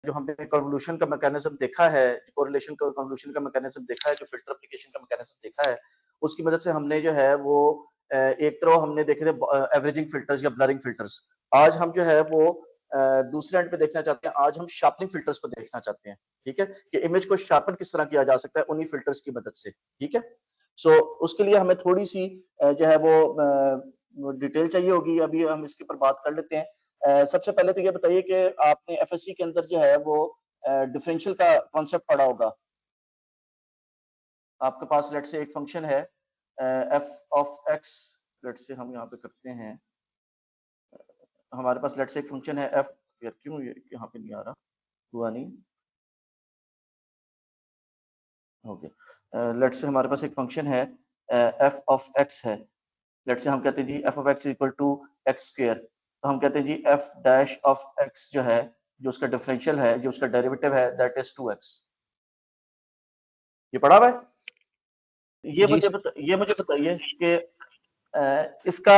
जो हमने कन्वोल्यूशन का मैकेनिज्म देखा है, कोरिलेशन का कन्वोल्यूशन का मैकेनिज्म देखा है, जो फिल्टर एप्लीकेशन का मैकेनिज्म देखा है, उसकी मदद से हमने जो है वो एक तरफ हमने देखे थे एवरेजिंग फिल्टर्स या ब्लरिंग फिल्टर्स। आज हम जो है वो दूसरे एंड पे देखना चाहते हैं, आज हम शार्पनिंग फिल्टर्स को देखना चाहते हैं। ठीक है, कि इमेज को शार्पन किस तरह किया जा सकता है उन्हीं फिल्टर्स की मदद से। ठीक है, सो उसके लिए हमें थोड़ी सी जो है वो डिटेल चाहिए होगी, अभी हम इसके ऊपर बात कर लेते हैं। सबसे पहले तो ये बताइए कि आपने एफएससी के अंदर जो है वो डिफरेंशियल का कॉन्सेप्ट पढ़ा होगा। आपके पास लेट से एक फंक्शन है एफ ऑफ एक्स, लेट से हम यहाँ पे करते हैं, हमारे पास लेट से एक फंक्शन है एफ, यार क्यों ये यहाँ पे नहीं आ रहा, हुआ नहीं, ओके। लेट से हमारे पास एक फंक्शन है एफ ऑफ एक्स है, लेट से हम कहते हैं जी f of x equal to x square, तो हम कहते हैं जी एफ डैश ऑफ एक्स जो है, जो उसका डिफरेंशियल है, जो उसका डेरिवेटिव है, दैट इज 2x। ये पढ़ा हुआ है? ये मुझे बताइए कि इसका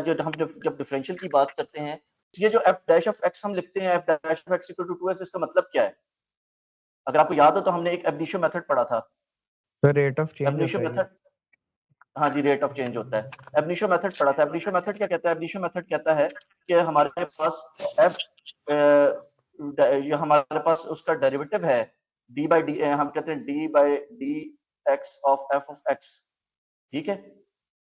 जो हम जब डिफरेंशियल की बात करते हैं, ये जो एफ डैश ऑफ एक्स हम लिखते हैं, F dash of x equal to 2x, इसका मतलब क्या है? अगर आपको याद हो तो हमने एक एबनिशियो मेथड पढ़ा था। रेट ऑफ चेंज एबनिशियो होता है। मेथड, हाँ जी, रेट ऑफ चेंज होता है। एबनिशियो मेथड पढ़ा था। एबनिशियो मेथड क्या कहता है? एबनिशियो मेथड कहता है कि हमारे पास एफ ये हमारे पास उसका डेरिवेटिव है डी बाई डी, हम कहते हैं D by D X of F of x. ठीक है,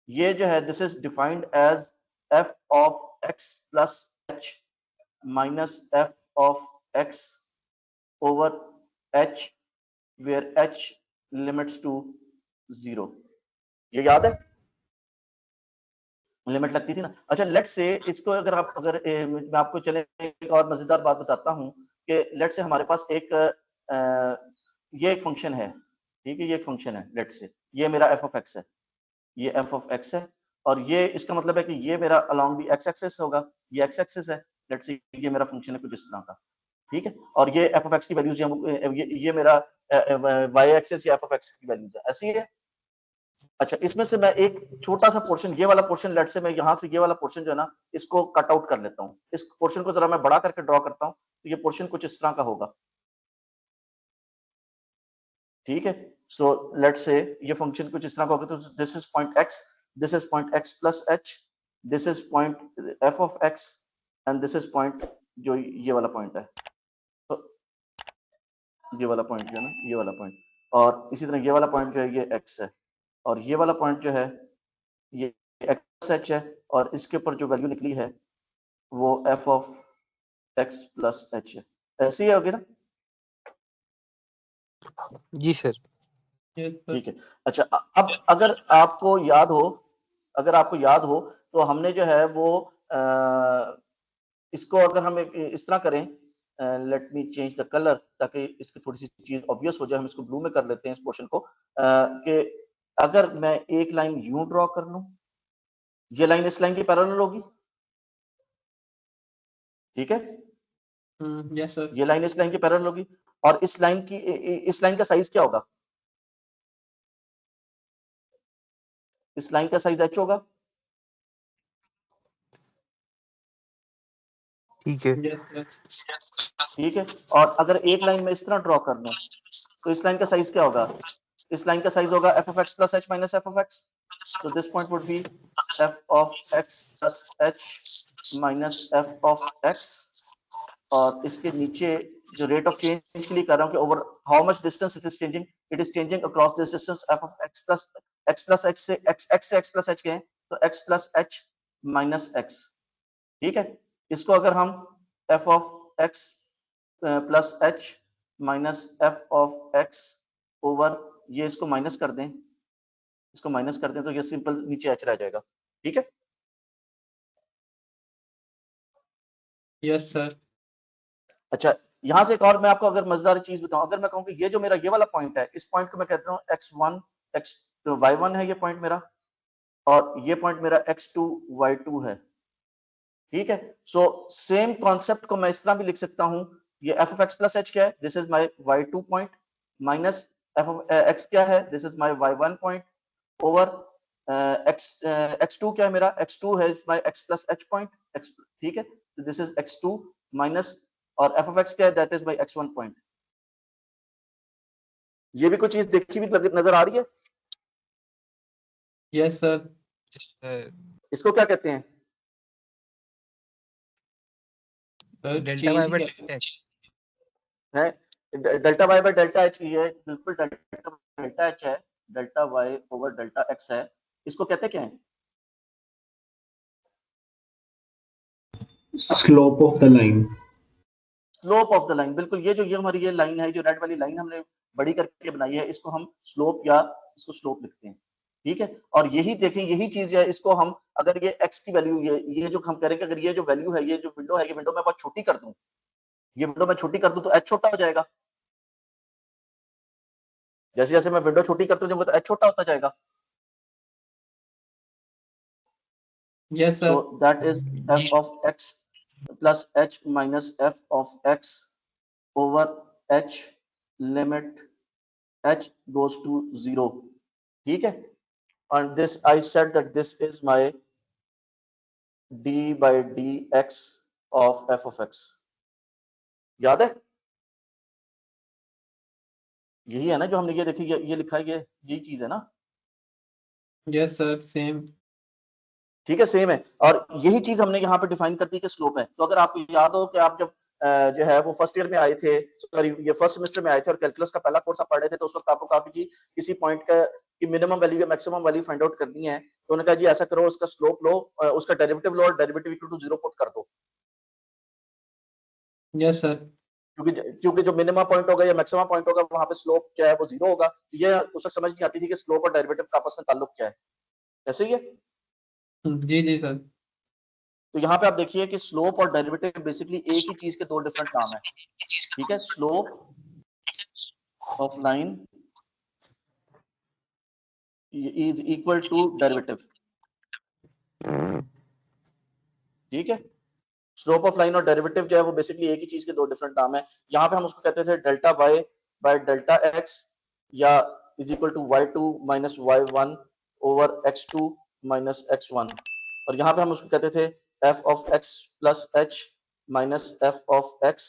ये जो है this is defined as F of x plus H minus F of X over H where H limits to 0। ये याद है? लिमिट लगती थी ना। अच्छा, लेट्स से इसको अगर आप मैं आपको चले एक और मजेदार बात बताता हूँ कि लेट्स से हमारे पास एक ये एक फंक्शन है। ठीक है, ये एक फंक्शन है, लेट्स से ये मेरा एफ ऑफ एक्स है, ये एफ ऑफ एक्स है, और ये इसका मतलब है कि ये मेरा अलोंग द एक्स एक्सिस होगा, ये एक्स एक्सिस है, लेट्स से ये मेरा फंक्शन है कुछ इस तरह का। ठीक है, और ये एफ ऑफ एक्स की वैल्यूज ये मेरा वाई एक्सिस या एफ ऑफ एक्स की वैल्यूज है, ऐसी है। अच्छा, इसमें से मैं एक छोटा सा पोर्शन, ये वाला पोर्शन, लेट से मैं यहाँ से ये वाला पोर्शन जो है ना, इसको कट आउट कर लेता हूँ। इस पोर्शन को जरा मैं बड़ा करके ड्रॉ करता हूँ, तो ये पोर्शन कुछ इस तरह का होगा। ठीक है, सो लेट से ये फंक्शन कुछ इस तरह का होगा। तो this is point x, this is point x plus H, this is point F of x, and this is point जो ये वाला पॉइंट है, तो ये वाला पॉइंट जो है ना, ये वाला पॉइंट, और इसी तरह ये वाला पॉइंट जो है ये एक्स है, और ये वाला पॉइंट जो है ये एक्स एच है, और इसके ऊपर जो वैल्यू निकली है वो F of x plus H है। ऐसे ही होगी ना? जी सर। ठीक है। अच्छा, अब अगर आपको याद हो, अगर आपको याद हो तो हमने जो है वो इसको अगर हम इस तरह करें, let me change the colour ताकि इसकी थोड़ी सी चीज ऑब्वियस हो जाए, हम इसको ब्लू में कर लेते हैं इस पोर्शन को, कि अगर मैं एक लाइन यूं ड्रॉ कर लूं, ये लाइन इस लाइन की पैरेलल होगी। ठीक है, यस सर। ये लाइन इस लाइन की पैरेलल होगी, और इस लाइन की इस लाइन का साइज क्या होगा? इस लाइन का साइज एच होगा। ठीक है। ठीक है, और अगर एक लाइन में इस तरह ड्रॉ कर लूं तो इस लाइन का साइज क्या होगा? इस लाइन का साइज होगा F of x plus H minus F of x, so this point would be f of x plus h minus f of x, और इसके नीचे जो रेट ऑफ चेंज के लिए कर रहा हूँ कि over how much distance it is changing, it is changing across this distance f of x plus h से x plus h गए तो x plus h minus x। ठीक है, इसको अगर हम f of x plus h minus f of x over ये इसको माइनस कर दें, इसको माइनस कर दें तो ये सिंपल नीचे h रह जाएगा। ठीक है, यस सर। अच्छा, यहां से एक और मैं आपको अगर मजेदार चीज बताऊं, अगर मैं कहूं कि ये जो मेरा ये वाला पॉइंट है, इस पॉइंट को मैं कहता हूं x1 x y1 है ये पॉइंट मेरा, और ये पॉइंट मेरा x2 y2 है। ठीक है, सो सेम कॉन्सेप्ट को मैं इस तरह भी लिख सकता हूं, ये f of x plus h क्या है? This is my y2 point minus f of x क्या है? This is my y1 point over x2 क्या है मेरा? x2 है my x plus h point x। ठीक है, तो दिस इज x2 माइनस और एफ ऑफ एक्स क्या है, that is by x1 point. ये भी कोई चीज देखी भी नजर आ रही है? Yes sir. इसको क्या कहते हैं? Delta y by delta h है delta y by delta h की है, बिल्कुल डेल्टा एच है, delta y over delta x है। इसको कहते क्या है? Slope of the line. Slope of the line, बिल्कुल। ये हमारी ये लाइन है, जो रेड वाली लाइन हमने बड़ी करके बनाई है, इसको हम स्लोप या इसको स्लोप लिखते हैं, ठीक है। और यही देखें, यही चीज है, इसको हम अगर ये x की वैल्यू, ये जो हम करेंगे, अगर ये जो वैल्यू है, ये जो विंडो है, ये विंडो मैं बहुत छोटी कर दूं, ये विंडो मैं छोटी कर दूं तो h छोटा हो जाएगा। जैसे जैसे मैं विंडो छोटी करता हूं, तो h छोटा होता जाएगा। Yes sir. So that is f of x plus h minus f of x over h limit h goes to 0, ठीक है। And this I said that this is my d by dx of f of x, याद है? यही है ना जो हमने ये देखी, ये लिखा है, ये यही चीज है ना? Yes sir, same. ठीक है, सेम है। और यही चीज हमने यहाँ पे डिफाइन कर दी कि स्लोप है। तो अगर आपको याद हो कि आप जब जो है वो फर्स्ट ईयर में आए थे, सॉरी ये फर्स्ट सेमेस्टर में आए थे और कैलकुलस का पहला कोर्स आप पढ़ रहे थे, तो उस वक्त आपको कहा कि किसी पॉइंट का की मिनिमम वैल्यू या मैक्सिमम वैल्यू फाइंड आउट करनी है, तो उन्होंने कहा जी ऐसा करो, उसका स्लोप लो, उसका डेरिवेटिव लो और डेरिवेटिव इक्वल टू 0 पुट कर दो। Yes sir. क्योंकि जो मिनिमम पॉइंट होगा या मैक्सिमम पॉइंट होगा, वहां पे स्लोप क्या है, वो 0 होगा। ये उस वक्त समझ नहीं आती थी कि स्लोप और डेरिवेटिव का आपस में ताल्लुक क्या है। ऐसे ही है। जी जी सर। तो यहाँ पे आप देखिए कि स्लोप और डेरिवेटिव बेसिकली एक ही चीज के दो डिफरेंट नाम है, ठीक है। Slope of line is equal to derivative, ठीक है। स्लोप ऑफ लाइन और डेरिवेटिव जो है वो बेसिकली एक ही चीज के दो डिफरेंट नाम है। यहाँ पे हम उसको कहते थे delta y by delta x, या is equal to y2 minus y1 over x2 minus x1। और यहाँ पे हम उसको कहते थे f of x plus h minus f of x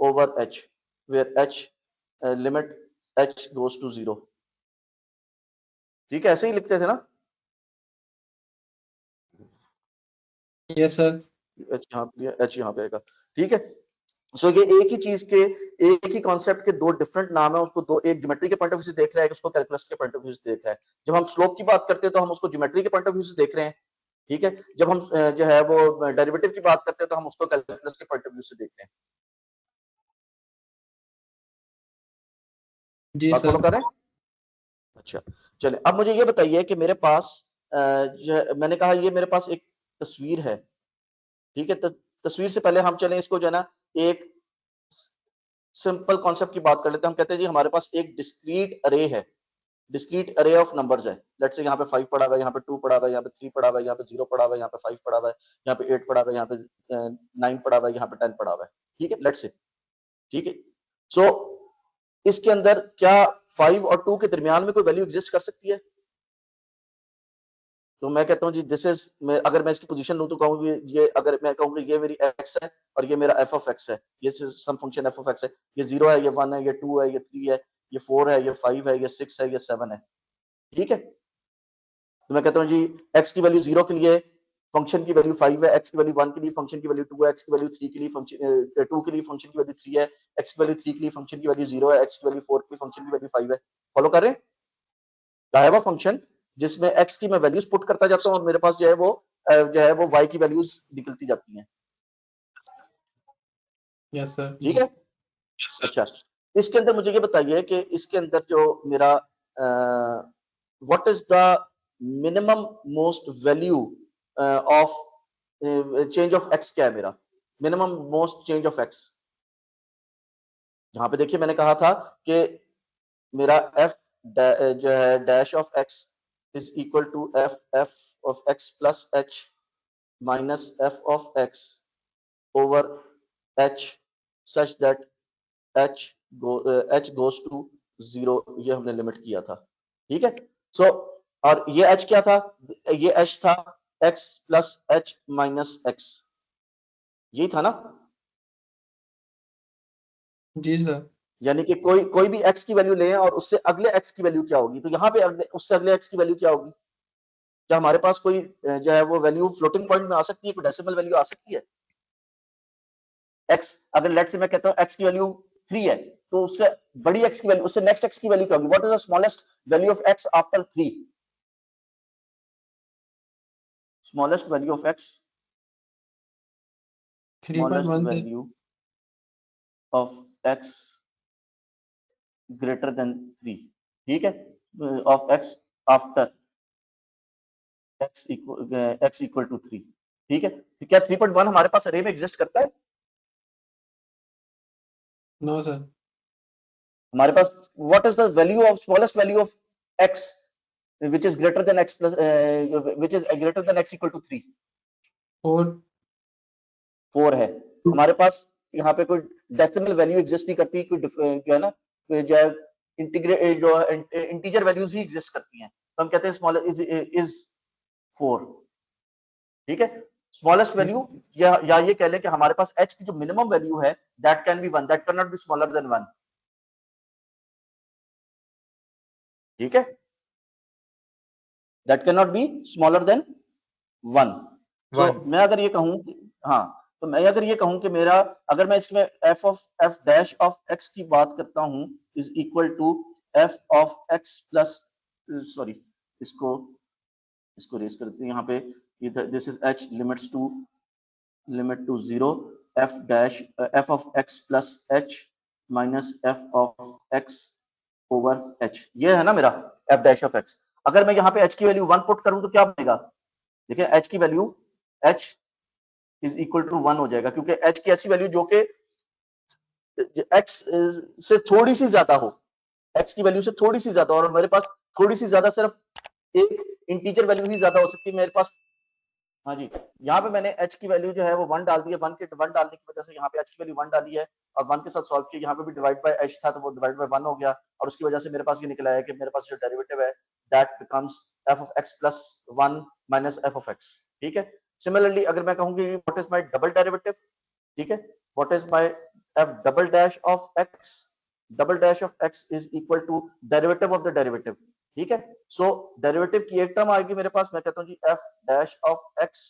over h, where h limit h goes to 0, ठीक है। ऐसे ही लिखते थे ना? Yes sir. h यहाँ पे आएगा, ठीक है। सो ये एक ही चीज के, एक ही कॉन्सेप्ट के दो डिफरेंट नाम है। उसको दो, एक ज्योमेट्री के पॉइंट ऑफ व्यू से देख रहा है, उसको कैलकुलस के पॉइंट ऑफ व्यू से देख रहा है। जब हम स्लोप की बात करते हैं तो हम उसको ज्योमेट्री के पॉइंट ऑफ व्यू से देख रहे हैं, ठीक है। जब हम जो है वो डेरिवेटिव की बात करते हैं तो हम उसको कैलकुलस के पॉइंट ऑफ व्यू से देख रहे हैं। जी बात फॉलो सर। कर रहे हैं? अच्छा, चले अब मुझे ये बताइए कि मेरे पास मैंने कहा ये मेरे पास एक तस्वीर है, ठीक है। तस्वीर से पहले हम चलें इसको जो है ना एक सिंपल कॉन्सेप्ट की बात कर लेते हैं। हम कहते हैं जी हमारे पास एक डिस्क्रीट अरे है, डिस्क्रीट अरे ऑफ नंबर्स है। लेट्स से यहाँ पे 5 पड़ा हुआ है, यहाँ पे 2 पड़ा हुआ है, यहाँ पे 3 पड़ा हुआ है, यहाँ पे 0 पड़ा हुआ है, यहाँ पे 5 पड़ा हुआ है, यहाँ पे 8 पड़ा हुआ है, यहाँ पे 9 पड़ा हुआ है, यहाँ पे 10 पड़ा हुआ है, ठीक है। लेट्स से, ठीक है। सो इसके अंदर क्या 5 और 2 के दरमियान में कोई वैल्यू एग्जिस्ट कर सकती है? तो मैं कहता हूँ जी दिस इज, अगर मैं इसकी पोजीशन लूं तो कहूँ ये अगर मैं कहूँ कि ये मेरी x है और ये मेरा f ऑफ x है, ये सम फंक्शन f ऑफ x है, ये 0 है, ये 1 है, ये 2 है, ये 3 है, ये 4 है, ये 5 है, ये 6 है, ये 7 है, ठीक है। तो मैं कहता हूँ जी x की वैल्यू 0 के लिए फंक्शन की वैल्यू 5 है, x की वैल्यू 1 के लिए फंक्शन की वैल्यू 2 है, x की वैल्यू 3 के लिए फंक्शन 2 के लिए फंक्शन की वैल्यू 3 है, x की वैल्यू 3 के लिए फंक्शन की वैल्यू 0 है, x की वैल्यू 4 के लिए फंक्शन की वैल्यू 5 है। फॉलो कर रहे हैं? I have a फंक्शन जिसमें x की मैं वैल्यूज पुट करता जाता हूँ और मेरे पास जो है वो y की वैल्यूज निकलती जाती हैं, यस सर। ठीक है। अच्छा, इसके अंदर मुझे ये बताइए कि इसके अंदर जो मेरा what is the minimum most value of change of x, क्या है मेरा minimum most change of x? यहाँ पे देखिए मैंने कहा था कि मेरा f जो है dash of x is equal to f of x plus h minus f of x over h such that h goes to 0, ये हमने लिमिट किया था, ठीक है। सो और ये h क्या था? ये h था x plus h minus x, यही था ना? जी सर। यानी कि कोई भी x की वैल्यू लें और उससे अगले x की वैल्यू क्या होगी, तो यहाँ पे उससे अगले x की वैल्यू क्या होगी? क्या हमारे पास कोई जो है वो वैल्यू फ्लोटिंग पॉइंट में आ सकती है, कोई डेसिमल वैल्यू आ सकती है? x अगर लेट से मैं कहता हूं x की वैल्यू 3 है, तो उससे बड़ी x की वैल्यू, उससे नेक्स्ट x की वैल्यू क्या होगी? What is the smallest value of x after 3? Smallest value of x, smallest 3.1 sir. Value of x greater than 3, ठीक है, of x after x equal to 3, ठीक है। तो क्या 3.1 हमारे पास अरे में एग्जिस्ट करता है? No sir. हमारे पास what is the value of smallest value of x which is greater than x plus which is greater than x equal to 3? 4। 4 है। हमारे पास यहाँ पे कोई डेसिमल वैल्यू एग्जिस्ट नहीं करती, कोई जो है ना, जो है इंटीग्रेट जो इंटीजर वैल्यूज ही एग्जिस्ट करती हैं, तो हम कहते हैं स्मॉल इज 4, ठीक है। स्मॉलेस्ट वैल्यू, या ये कह लें कि हमारे पास h की जो मिनिमम वैल्यू है that can be 1, that can not be smaller than 1, ठीक है, that can not be smaller than 1। सो 1। मैं अगर ये कहूं हाँ, तो मैं अगर ये कहूं कि मेरा, अगर मैं इसमें f डैश ऑफ x की बात करता हूं is equal to f of x plus, sorry, इसको इसको रेस करते हैं यहाँ पे, this is h limit to 0 f dash f of x plus h minus f of x over h, ये है ना मेरा f डैश ऑफ x। अगर मैं यहाँ पे h की वैल्यू 1 पुट करूं तो क्या बनेगा? देखिए h की value h is equal to 1 हो जाएगा, क्योंकि h की ऐसी वैल्यू जो कि x से थोड़ी सी ज्यादा हो, x की वैल्यू से थोड़ी सी ज्यादा, और मेरे पास थोड़ी सी ज्यादा सिर्फ एक इंटीजर वैल्यू ही ज्यादा हो सकती है मेरे पास। हाँ जी, यहाँ पे मैंने h की वैल्यू जो है वो 1 डाल दी है, 1 डालने की वजह से यहाँ पे h की वैल्यू 1 डाली है और 1 के साथ सॉल्व किया, यहाँ पे भी डिवाइड बाय h था तो वो डिवाइड बाय 1 हो गया, और उसकी वजह से मेरे पास ये निकला है कि मेरे पास जो डेरिवेटिव है that becomes f of x plus 1 minus f of x, ठीक है। सिमिलरली अगर मैं कहूँ कि what is my double derivative, ठीक है, what is my f double dash of x, double dash of x is equal to derivative of the derivative, ठीक है। सो डेरिवेटिव की एक टर्म आएगी मेरे पास, मैं कहता हूं जी f dash of x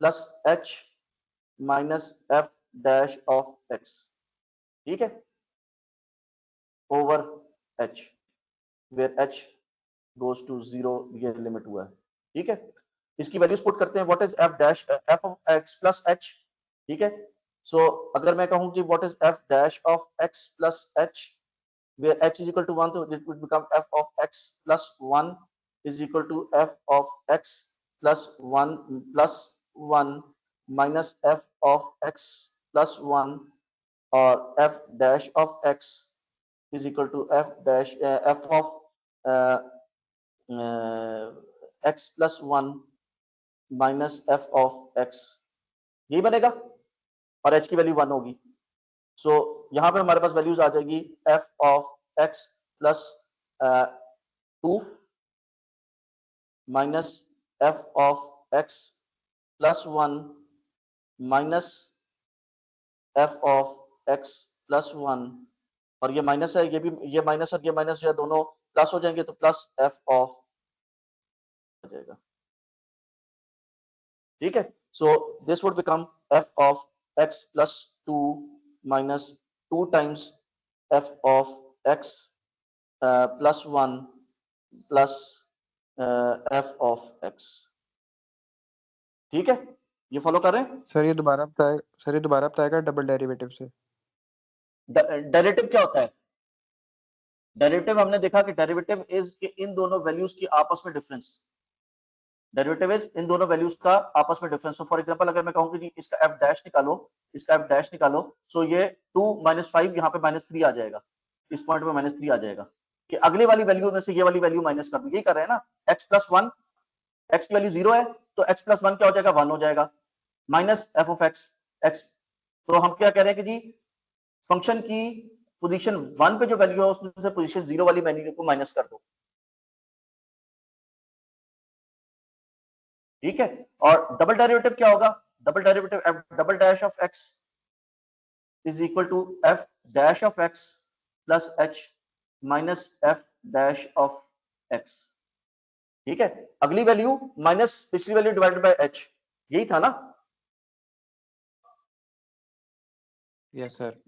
plus h minus f dash of x, ठीक है, over h, where h goes to 0, ये लिमिट हुआ है, ठीक है। इसकी वैल्यूज पुट करते हैं, what is f dash f of x plus h, ठीक है। सो अगर मैं कहूं कि what is f dash of x plus h, where h is equal to 1, so it would become f of x plus 1 is equal to f of x plus 1 minus f of x plus 1, or f dash of x is equal to f dash f of uh, uh, x plus 1 minus f of x, यही बनेगा, और h की value 1 होगी। सो यहाँ पे हमारे पास values आ जाएगी f of x plus 2 minus f of x plus 1 minus f of x plus 1, और ये माइनस है, ये भी, ये माइनस और ये माइनस जो है दोनों प्लस हो जाएंगे, तो प्लस f ऑफ हो जाएगा, ठीक है। So this would become f of x plus 2 minus 2 times f of x plus 1 plus f of x, ठीक है, ये फॉलो कर रहे हैं। सर ये दोबारा बताएगा डबल डेरिवेटिव से। डेरिवेटिव क्या होता है? डेरिवेटिव हमने देखा कि डेरिवेटिव इज इन दोनों वैल्यूज की आपस में डिफरेंस, डेरिवेटिव इज इन दोनों वैल्यूज का आपस में डिफरेंस। सो फॉर एग्जांपल अगर मैं कहूं कि इसका f डैश निकालो, इसका f डैश निकालो, सो ये 2 माइनस 5 यहाँ पे माइनस 3 आ जाएगा, इस पॉइंट पे माइनस 3 आ जाएगा, कि अगली वाली वैल्यू में से ये वाली वैल्यू माइनस कर दो, यही कर रहे हैं ना। x प्लस 1, x की वैल्यू 0 है तो x प्लस 1 क्या हो जाएगा, 1 हो जाएगा, minus f of x, x, तो हम क्या कह रहे हैं कि जी फंक्शन की पोजीशन 1 पे जो वैल्यू है उसमें से पोजीशन 0 वाली वैल्यू को माइनस कर दो, ठीक है। और डबल डेरिवेटिव क्या होगा? Double derivative f double dash of x is equal to f dash of x plus H minus f dash of x. ठीक है, अगली वैल्यू माइनस पिछली वैल्यू डिवाइडेड बाय एच, यही था ना? Yes sir.